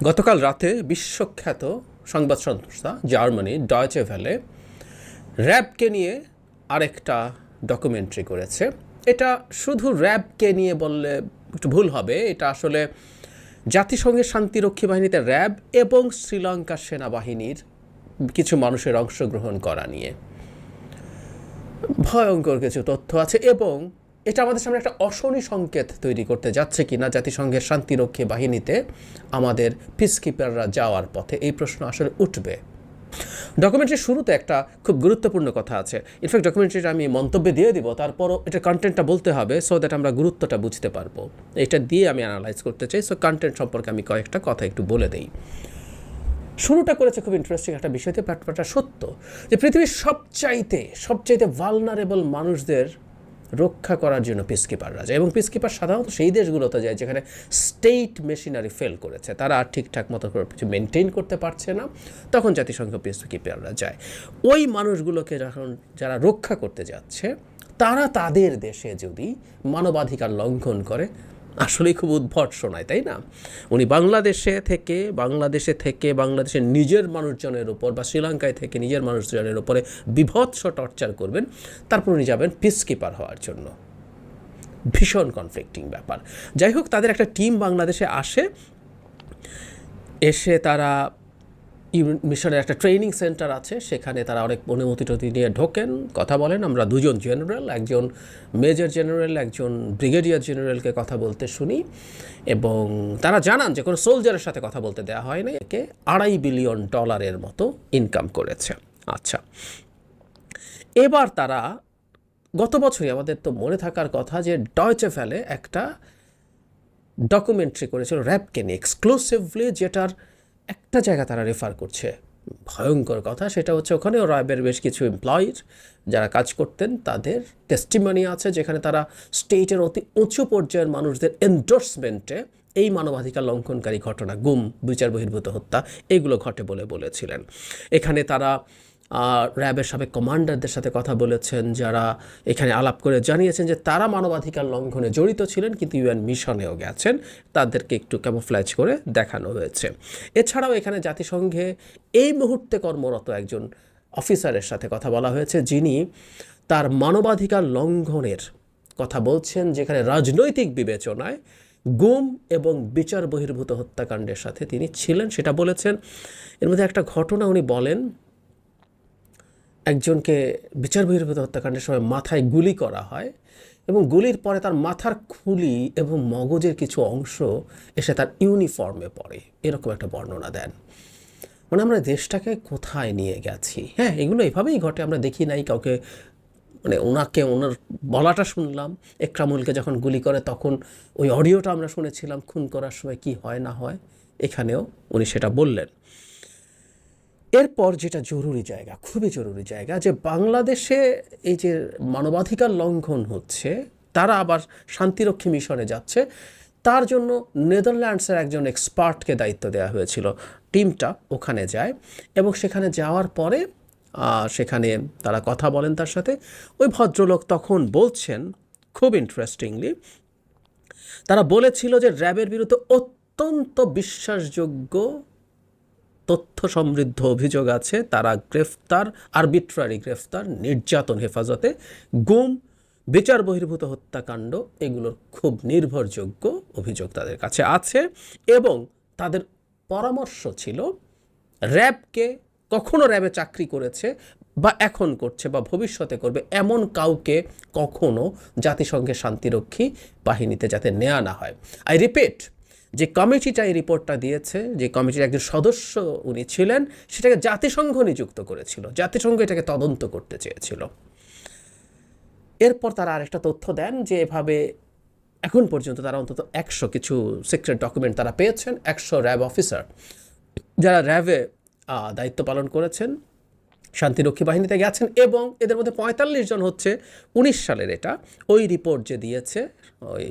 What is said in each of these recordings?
গতকাল রাতে বিশ্বখ্যাত সংবাদ সংস্থা জার্মানি ডয়েচে ভেলে র্যাবকে নিয়ে আরেকটা ডকুমেন্টারি করেছে। এটা শুধু র্যাবকে নিয়ে বললে একটু ভুল হবে। এটা আসলে জাতিসংঘের শান্তিরক্ষী বাহিনীতে র্যাব এবং শ্রীলঙ্কার সেনাবাহিনীর কিছু মানুষের অংশগ্রহণ করা নিয়ে ভয়ঙ্কর কিছু তথ্য আছে, এবং এটা আমাদের সামনে একটা অশনি সংকেত তৈরি করতে যাচ্ছে কিনা জাতিসংঘের শান্তিরক্ষী বাহিনীতে আমাদের পিসকিপাররা যাওয়ার পথে, এই প্রশ্ন আসলে উঠবে। ডকুমেন্টারির শুরুতে একটা খুব গুরুত্বপূর্ণ কথা আছে। ইনফ্যাক্ট ডকুমেন্টারিটা আমি মন্তব্যে দিয়ে দিব, তারপরও এটা কন্টেন্টটা বলতে হবে সো দ্যাট আমরা গুরুত্বটা বুঝতে পারবো। এটা দিয়ে আমি অ্যানালাইজ করতে চাই, সো কন্টেন্ট সম্পর্কে আমি কয়েকটা কথা একটু বলে দিই। শুরুটা করেছে খুব ইন্টারেস্টিং একটা বিষয়তে, ব্যাপারটা সত্য যে পৃথিবীর সবচাইতে ভালনারেবল মানুষদের রক্ষা করার জন্য পিসকিপাররা যায়, এবং পিসকিপার সাধারণত সেই দেশগুলোতে যায় যেখানে স্টেট মেশিনারি ফেল করেছে, তারা আর ঠিকঠাক মতো করে কিছু মেনটেন করতে পারছে না, তখন জাতিসংঘ পিসকিপাররা যায়। ওই মানুষগুলোকে যখন যারা রক্ষা করতে যাচ্ছে তারা তাদের দেশে যদি মানবাধিকার লঙ্ঘন করে, আসলেই খুব উদ্ভট শোনায়, তাই না? উনি বাংলাদেশের নিজের মানুষজনের উপর বা শ্রীলঙ্কায় থেকে নিজের মানুষজনের উপরে বিভৎস টর্চার করবেন, তারপর উনি যাবেন পিসকিপার হওয়ার জন্য। ভীষণ কনফ্লিক্টিং ব্যাপার। যাই হোক, তাদের একটা টিম বাংলাদেশে এসে তারা মিশনের একটা ট্রেনিং সেন্টার আছে, সেখানে তারা অনেক অনুমতি টতি নিয়ে ঢোকেন, কথা বলেন। আমরা দুজন জেনারেল, একজন মেজর জেনারেল, একজন ব্রিগেডিয়ার জেনারেলকে কথা বলতে শুনি, এবং তারা জানান যে কোনো সোলজারের সাথে কথা বলতে দেওয়া হয় না। একে $2.5 বিলিয়ন মতো ইনকাম করেছে। আচ্ছা, এবার তারা গত বছরই, আমাদের তো মনে থাকার কথা যে ডয়েচে ভেলে একটা ডকুমেন্টারি করেছিল র্যাবকে নিয়ে এক্সক্লুসিভলি, যেটার একটা জায়গা তারা রেফার করছে, ভয়ঙ্কর কথা। সেটা হচ্ছে ওখানেও র্যাবের বেশ কিছু এমপ্লয়ির যারা কাজ করতেন তাদের টেস্টিমনি আছে, যেখানে তারা স্টেটের অতি উঁচু পর্যায়ের মানুষদের এন্ডোর্সমেন্টে এই মানবাধিকার লঙ্ঘনকারী ঘটনা, গুম, বিচার বহির্ভূত হত্যা, এগুলো ঘটে বলে বলেছিলেন। এখানে তারা র্যাবের সাবেক কমান্ডারদের সাথে কথা বলেছেন, যারা এখানে আলাপ করে জানিয়েছেন যে তারা মানবাধিকার লঙ্ঘনে জড়িত ছিলেন, কিন্তু ইউএন মিশনেও গেছেন, তাদেরকে একটু ক্যামোফ্ল্যাজ করে দেখানো হয়েছে। এছাড়াও এখানে জাতিসংঘে এই মুহূর্তে কর্মরত একজন অফিসারের সাথে কথা বলা হয়েছে, যিনি তার মানবাধিকার লঙ্ঘনের কথা বলছেন, যেখানে রাজনৈতিক বিবেচনায় গুম এবং বিচার বহির্ভূত হত্যাকাণ্ডের সাথে তিনি ছিলেন, সেটা বলেছেন। এর মধ্যে একটা ঘটনা উনি বলেন, একজনকে বিচার বহির্ভূত হত্যাকাণ্ডের সময় মাথায় গুলি করা হয়, এবং গুলির পরে তার মাথার খুলি এবং মগজের কিছু অংশ এসে তার ইউনিফর্মে পড়ে, এরকম একটা বর্ণনা দেন। মানে আমরা দেশটাকে কোথায় নিয়ে গেছি। হ্যাঁ, এগুলো এভাবেই ঘটে, আমরা দেখি নাই কাউকে, মানে ওনার বলাটা শুনলাম। একরামুলকে যখন গুলি করে তখন ওই অডিওটা আমরা শুনেছিলাম, খুন করার সময় কি হয় না হয়, এখানেও উনি সেটা বললেন। এরপর যেটা জরুরি জায়গা, খুবই জরুরি জায়গা, যে বাংলাদেশে এই যে মানবাধিকার লঙ্ঘন হচ্ছে, তারা আবার শান্তিরক্ষী মিশনে যাচ্ছে, তার জন্য নেদারল্যান্ডসের একজন এক্সপার্টকে দায়িত্ব দেওয়া হয়েছিল। টিমটা ওখানে যায়, এবং সেখানে যাওয়ার পরে সেখানে তারা কথা বলেন তার সাথে। ওই ভদ্রলোক তখন বলছেন, খুব ইন্টারেস্টিংলি, তারা বলেছিল যে র্যাবের বিরুদ্ধে অত্যন্ত বিশ্বাসযোগ্য তথ্য সমৃদ্ধ অভিযোগ আছে, তারা গ্রেফতার, আরবিট্রারি গ্রেফতার, নির্যাতন, হেফাজতে, গুম, বিচার বহির্ভূত হত্যাকাণ্ড, এগুলোর খুব নির্ভরযোগ্য অভিযোগ তাদের কাছে আছে, এবং তাদের পরামর্শ ছিল র্যাবকে, কখনো র্যাবে চাকরি করেছে বা এখন করছে বা ভবিষ্যতে করবে এমন কাউকে কখনো জাতিসংঘের শান্তিরক্ষী বাহিনীতে যাতে নেওয়া না হয়। আই রিপিট, যে কমিটিটা এই রিপোর্টটা দিয়েছে, যে কমিটির একজন সদস্য উনি ছিলেন, সেটাকে জাতিসংঘ নিযুক্ত করেছিল, জাতিসংঘ এটাকে তদন্ত করতে চেয়েছিল। এরপর তারা আরেকটা তথ্য দেন যে এভাবে এখন পর্যন্ত তারা অন্তত 100 কিছু সিক্রেট ডকুমেন্ট তারা পেয়েছেন, 100 র্যাব অফিসার যারা র্যাবে দায়িত্ব পালন করেছেন, শান্তিরক্ষী বাহিনীতে গেছেন, এবং এদের মধ্যে 45 জন হচ্ছে 19 সালের, এটা ওই রিপোর্ট যে দিয়েছে ওই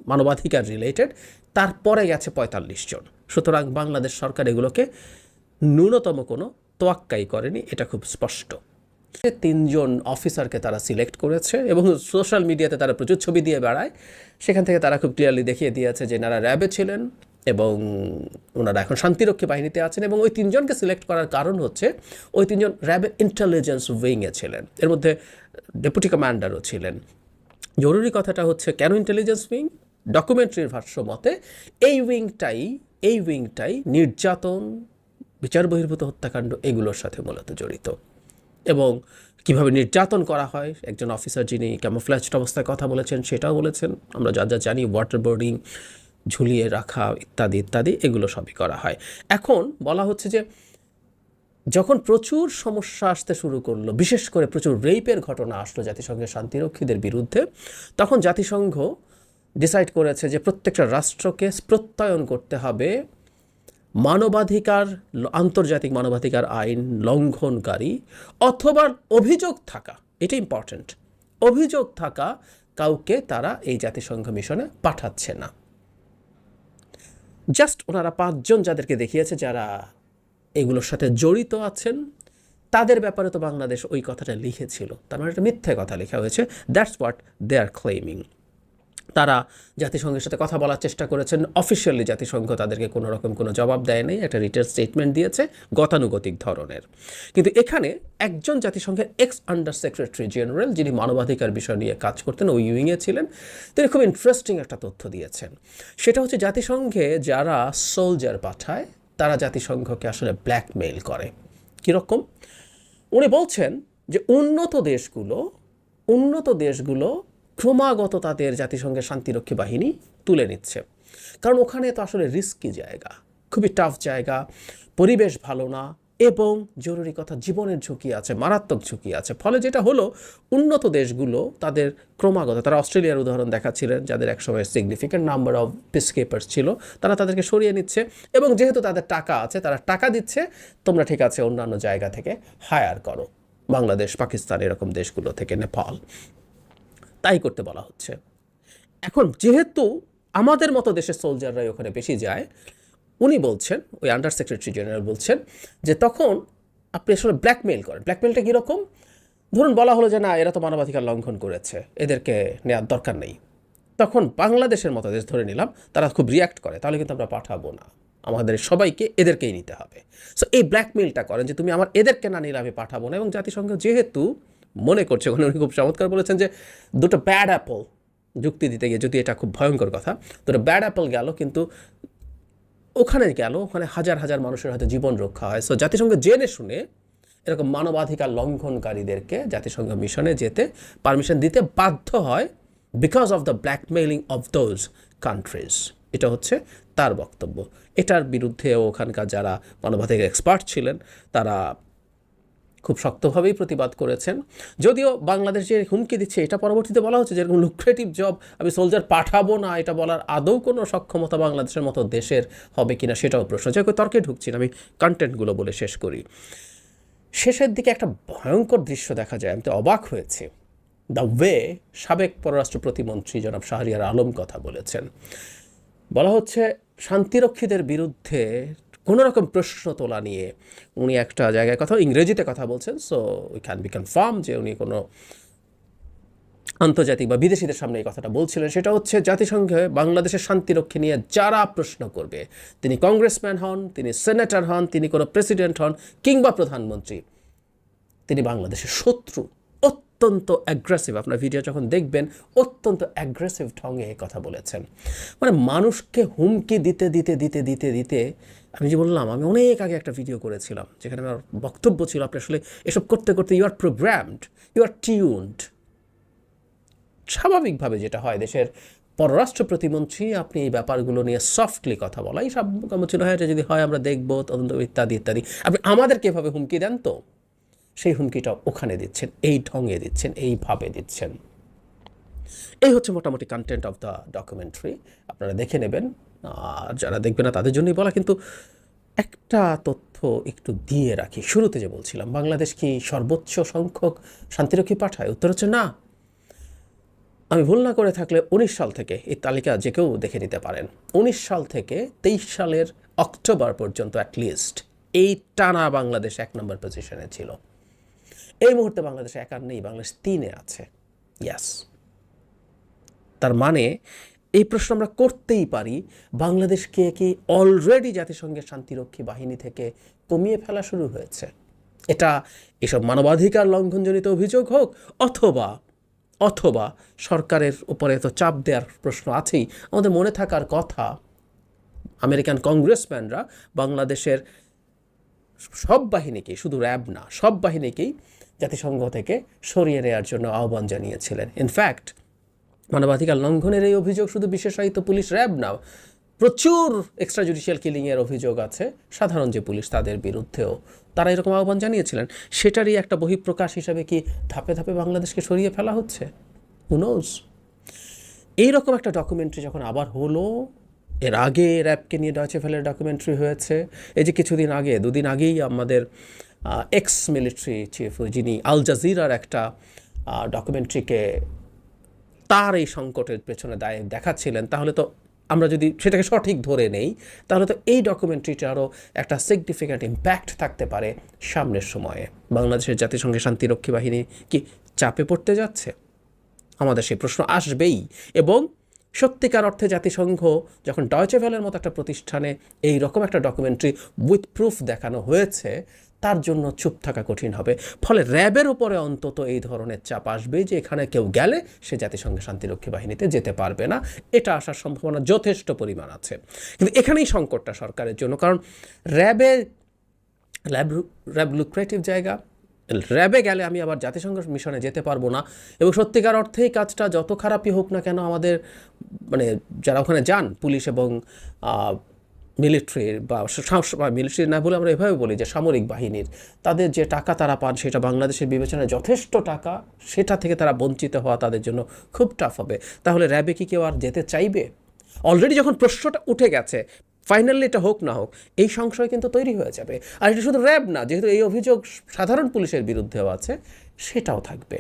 মানবাধিকার রিলেটেড, তারপরে গেছে 45 জন। সুতরাং বাংলাদেশ সরকার এগুলোকে ন্যূনতম কোনো তোয়াক্কাই করেনি, এটা খুব স্পষ্ট। 3 জন অফিসারকে তারা সিলেক্ট করেছে, এবং সোশ্যাল মিডিয়াতে তারা প্রচুর ছবি দিয়ে বেড়ায়, সেখান থেকে তারা খুব ক্লিয়ারলি দেখিয়ে দিয়েছে যে এনারা র্যাবে ছিলেন, এবং ওনারা এখন শান্তিরক্ষী বাহিনীতে আছেন। এবং ওই তিনজনকে সিলেক্ট করার কারণ হচ্ছে ওই তিনজন র্যাবের ইন্টেলিজেন্স উইংয়ে ছিলেন, এর মধ্যে ডেপুটি কমান্ডারও ছিলেন। জরুরি কথাটা হচ্ছে কেন ইন্টেলিজেন্স উইং? ডকুমেন্টারির ভাষ্য মতে এই উইংটাই নির্যাতন, বিচার বহির্ভূত হত্যাকাণ্ড এগুলোর সাথে মূলত জড়িত। এবং কিভাবে নির্যাতন করা হয়, একজন অফিসার যিনি ক্যামোফ্ল্যাজড অবস্থায় কথা বলেছেন সেটাও বলেছেন। আমরা যা যা জানি, ওয়াটার বোর্ডিং, ঝুলিয়ে রাখা ইত্যাদি ইত্যাদি, এগুলো সবই করা হয়। এখন বলা হচ্ছে যে যখন প্রচুর সমস্যা আসতে শুরু করলো, বিশেষ করে প্রচুর রেপের ঘটনা আসলো জাতিসংঘের শান্তিরক্ষীদের বিরুদ্ধে, তখন জাতিসংঘ ডিসাইড করেছে যে প্রত্যেকটা রাষ্ট্রকে প্রত্যয়ন করতে হবে আন্তর্জাতিক মানবাধিকার আইন লঙ্ঘনকারী অথবা অভিযোগ থাকা, এটা ইম্পর্ট্যান্ট, অভিযোগ থাকা কাউকে তারা এই জাতিসংঘ মিশনে পাঠাচ্ছে না। জাস্ট ওনারা 5 জন যাদেরকে দেখিয়েছে যারা এগুলোর সাথে জড়িত আছেন, তাদের ব্যাপারে তো বাংলাদেশ ওই কথাটা লিখেছিল, তার মানে একটা মিথ্যে কথা লেখা হয়েছে। That's what they are claiming. তারা জাতিসংঘের সাথে কথা বলার চেষ্টা করেছেন, অফিসিয়ালি জাতিসংঘ তাদেরকে কোনো রকম কোনো জবাব দেয় নাই, একটা রিটেন স্টেটমেন্ট দিয়েছে গতানুগতিক ধরনের। কিন্তু এখানে একজন জাতিসংঘের এক্স আন্ডার সেক্রেটারি জেনারেল, যিনি মানবাধিকার বিষয় নিয়ে কাজ করতেন, ওই উইংয়ে ছিলেন, তিনি খুব ইন্টারেস্টিং একটা তথ্য দিয়েছেন। সেটা হচ্ছে জাতিসংঘে যারা সোলজার পাঠায় তারা জাতিসংঘকে আসলে ব্ল্যাকমেইল করে। কীরকম? উনি বলছেন যে উন্নত দেশগুলো ক্রমাগত তাদের জাতিসংঘের শান্তিরক্ষী বাহিনী তুলে নিচ্ছে, কারণ ওখানে তো আসলে রিস্কি জায়গা, খুবই টাফ জায়গা, পরিবেশ ভালো না, এবং জরুরি কথা জীবনের ঝুঁকি আছে, মারাত্মক ঝুঁকি আছে। ফলে যেটা হলো, উন্নত দেশগুলো তাদের ক্রমাগত, তারা অস্ট্রেলিয়ার উদাহরণ দেখাচ্ছিলেন, যাদের একসময় সিগনিফিক্যান্ট নাম্বার অফ পিসকিপার্স ছিল, তারা তাদেরকে সরিয়ে নিচ্ছে। এবং যেহেতু তাদের টাকা আছে, তারা টাকা দিচ্ছে, তোমরা ঠিক আছে অন্যান্য জায়গা থেকে হায়ার করো, বাংলাদেশ, পাকিস্তান, এরকম দেশগুলো থেকে, নেপাল, তাই করতে বলা হচ্ছে। এখন যেহেতু আমাদের মতো দেশের সোলজাররাই ওখানে বেশি যায়, উনি বলছেন, ওই আন্ডার সেক্রেটারি জেনারেল বলছেন যে তখন আপনি আসলে ব্ল্যাকমেইল করেন। ব্ল্যাকমেইলটা কীরকম? ধরুন বলা হলো যে না, এরা তো মানবাধিকার লঙ্ঘন করেছে, এদেরকে নেওয়ার দরকার নেই। তখন বাংলাদেশের মতো দেশ ধরে নিলাম, তারা খুব রিয়্যাক্ট করে, তাহলে কিন্তু আমরা পাঠাবো না, আমাদের সবাইকে এদেরকেই নিতে হবে। সো এই ব্ল্যাকমেইলটা করেন যে তুমি আমার এদেরকে না নিলে আমি পাঠাবো না। এবং জাতিসংঘ যেহেতু মনে করছে, ওখানে উনি খুব চমৎকার বলেছেন যে দুটো ব্যাড অ্যাপল যুক্তি দিতে গিয়ে, যদি এটা খুব ভয়ঙ্কর কথা, দুটো ব্যাড অ্যাপল গেল, কিন্তু ওখানে হাজার হাজার মানুষের হয়তো জীবন রক্ষা হয়। সো জাতিসংঘ জেনে শুনে এরকম মানবাধিকার লঙ্ঘনকারীদেরকে জাতিসংঘ মিশনে যেতে পারমিশন দিতে বাধ্য হয়, because of the blackmailing of those countries. এটা হচ্ছে তার বক্তব্য। এটার বিরুদ্ধে ওখানকার যারা মানবাধিকার এক্সপার্ট ছিলেন তারা খুব শক্তভাবেই প্রতিবাদ করেছেন। যদিও বাংলাদেশ যে হুমকি দিচ্ছে, এটা পরবর্তীতে বলা হচ্ছে যেরকম লুক্রেটিভ জব, আমি সোলজার পাঠাবো না, এটা বলার আদৌ কোনো সক্ষমতা বাংলাদেশের মতো দেশের হবে কিনা সেটাও প্রশ্ন। যাই হোক, তর্কে ঢুকছি না, আমি কন্টেন্টগুলো বলে শেষ করি। শেষের দিকে একটা ভয়ঙ্কর দৃশ্য দেখা যায়, আমি তো অবাক হয়েছি। দ্য ওয়ে সাবেক পররাষ্ট্র প্রতিমন্ত্রী জনাব শাহরিয়ার আলম কথা বলেছেন। বলা হচ্ছে শান্তিরক্ষীদের বিরুদ্ধে কোনো রকম প্রশ্ন তোলা নিয়ে উনি একটা জায়গায় ইংরেজিতে কথা বলছেন। So we can be confirm যে উনি কোনো আন্তর্জাতিক বা বিদেশিদের সামনে এই কথাটা বলছিলেন। সেটা হচ্ছে জাতিসংঘে বাংলাদেশের শান্তিরক্ষী নিয়ে যারা প্রশ্ন করবে, তিনি কংগ্রেসম্যান হন, তিনি সেনেটর হন, তিনি কোনো প্রেসিডেন্ট হন কিংবা প্রধানমন্ত্রী, তিনি বাংলাদেশের শত্রু। অত্যন্ত অ্যাগ্রেসিভ, আপনার ভিডিও যখন দেখবেন অত্যন্ত অ্যাগ্রেসিভ ঢঙে কথা বলেছেন। মানে মানুষকে হুমকি দিতে দিতে দিতে দিতে দিতে, আমি যে বললাম, আমি অনেক আগে একটা ভিডিও করেছিলাম যেখানে আমার বক্তব্য ছিল, আপনি আসলে এসব করতে করতে you are programmed, you are tuned. স্বাভাবিকভাবে যেটা হয়, দেশের পররাষ্ট্র প্রতিমন্ত্রী, আপনি এই ব্যাপারগুলো নিয়ে সফটলি কথা বলা, এই সব ছিল, হ্যাঁ এটা যদি হয় আমরা দেখবো, তদন্ত ইত্যাদি ইত্যাদি। আপনি আমাদেরকে এভাবে হুমকি দেন, তো সেই হুমকিটা ওখানে দিচ্ছেন, এই ঢঙে দিচ্ছেন, এইভাবে দিচ্ছেন। এই হচ্ছে মোটামুটি কন্টেন্ট অফ দ্য ডকুমেন্টারি, আপনারা দেখে নেবেন। আর যারা দেখবে না তাদের জন্যই বলা। কিন্তু একটা তথ্য একটু দিয়ে রাখি, শুরুতে যে বলছিলাম বাংলাদেশ কি সর্বোচ্চ সংখ্যক শান্তিরক্ষী পাঠায়? উত্তর হচ্ছে না। আমি ভুল না করে থাকলে 19 সাল থেকে, এই তালিকা যে কেউ দেখে নিতে পারেন, 19 সাল থেকে 23 সালের অক্টোবর পর্যন্ত অ্যাটলিস্ট এই টানা বাংলাদেশ 1 নম্বর পজিশনে ছিল। এই মুহূর্তে বাংলাদেশে 1 আর নেই, বাংলাদেশ 3-এ আছে। ইয়াস, তার মানে এই প্রশ্ন আমরা করতেই পারি, বাংলাদেশকে কি অলরেডি জাতিসংঘের শান্তিরক্ষী বাহিনী থেকে কমিয়ে ফেলা শুরু হয়েছে? এটা এসব মানবাধিকার লঙ্ঘনজনিত অভিযোগ হোক, অথবা অথবা সরকারের উপরে তো চাপ দেওয়ার প্রশ্ন আছেই। আমাদের মনে থাকার কথা, আমেরিকান কংগ্রেসম্যানরা বাংলাদেশের সব বাহিনীকেই, শুধু র্যাব না, সব বাহিনীকেই জাতিসংঘ থেকে সরিয়ে নেওয়ার জন্য আহ্বান জানিয়েছিলেন। ইনফ্যাক্ট মানবাধিকার লঙ্ঘনের এই অভিযোগ শুধু বিশেষায়িত পুলিশ, র্যাব না, প্রচুর এক্সট্রা জুডিশিয়াল কিলিংয়ের অভিযোগ আছে সাধারণ যে পুলিশ, তাদের বিরুদ্ধেও তারা এরকম আহ্বান জানিয়েছিলেন। সেটারই একটা বহিঃপ্রকাশ হিসাবে কি ধাপে ধাপে বাংলাদেশকে সরিয়ে ফেলা হচ্ছে? Who knows. এইরকম একটা ডকুমেন্টারি যখন আবার হলো, এর আগে র্যাবকে নিয়ে ডয়েচে ভেলের ডকুমেন্টারি হয়েছে। এই যে কিছুদিন আগে, দুদিন আগেই আমাদের এক্স মিলিটারি চিফ, যিনি আল জাজিরার একটা ডকুমেন্টারিকে তার এই সংকটের পেছনে দায় দেখাচ্ছিলেন, তাহলে তো আমরা যদি সেটাকে সঠিক ধরে নেই, তাহলে তো এই ডকুমেন্টারিটারও একটা সিগনিফিক্যান্ট ইম্প্যাক্ট থাকতে পারে সামনের সময়ে। বাংলাদেশের জাতিসংঘের শান্তিরক্ষী বাহিনী কি চাপে পড়তে যাচ্ছে? আমাদের সেই প্রশ্ন আসবেই। এবং সত্যিকার অর্থে জাতিসংঘ যখন ডয়েচে ভেলের মতো একটা প্রতিষ্ঠানে এই রকম একটা ডকুমেন্টারি উইথ প্রুফ দেখানো হয়েছে, তার জন্য চুপ থাকা কঠিন হবে। ফলে র্যাবের উপরে অন্তত এই ধরনের চাপ আসবে যে এখানে কেউ গেলে সে জাতিসংঘের শান্তিরক্ষী বাহিনীতে যেতে পারবে না। এটা আসার সম্ভাবনা যথেষ্ট পরিমাণ আছে। কিন্তু এখানেই সংকটটা সরকারের জন্য, কারণ র্যাব লুক্রেটিভ জায়গা। র্যাবে গেলে আমি আবার জাতিসংঘ মিশনে যেতে পারবো না। এবং সত্যিকার অর্থেই কাজটা যত খারাপই হোক না কেন, আমাদের মানে যারা ওখানে যান, পুলিশ এবং মিলিটারির বা মিলিটারি না বলে আমরা এভাবে বলি যে সামরিক বাহিনীর, তাদের যে টাকা তারা পান সেটা বাংলাদেশের বিবেচনায় যথেষ্ট টাকা, সেটা থেকে তারা বঞ্চিত হওয়া তাদের জন্য খুব টাফ হবে। তাহলে র্যাবে কি কেউ আর যেতে চাইবে? অলরেডি যখন প্রশ্নটা উঠে গেছে, ফাইনালি এটা হোক না হোক, এই সংশয় কিন্তু তৈরি হয়ে যাবে। আর এটা শুধু র্যাব না, যেহেতু এই অভিযোগ সাধারণ পুলিশের বিরুদ্ধেও আছে, সেটাও থাকবে।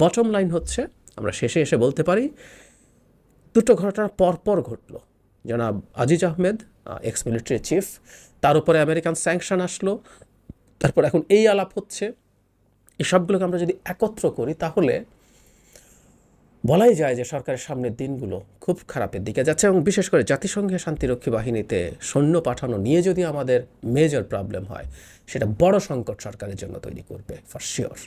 বটম লাইন হচ্ছে, আমরা শেষে এসে বলতে পারি, দুটো ঘটনা পরপর ঘটলো। জনাব Aziz Ahmed, ex military chief, তার উপরে আমেরিকান স্যাংশন আসলো, তারপর এখন এই আলাপ হচ্ছে। এই সবগুলোকে আমরা যদি একত্র করি, তাহলে বলাই যায় যে সরকারের সামনের দিনগুলো খুব খারাপের দিকে যাচ্ছে। এবং বিশেষ করে জাতিসংঘের শান্তিরক্ষী বাহিনীতে সৈন্য পাঠানো নিয়ে যদি আমাদের মেজর প্রবলেম হয়, সেটা বড় সংকট সরকারের জন্য তৈরি করবে, ফর শিওর।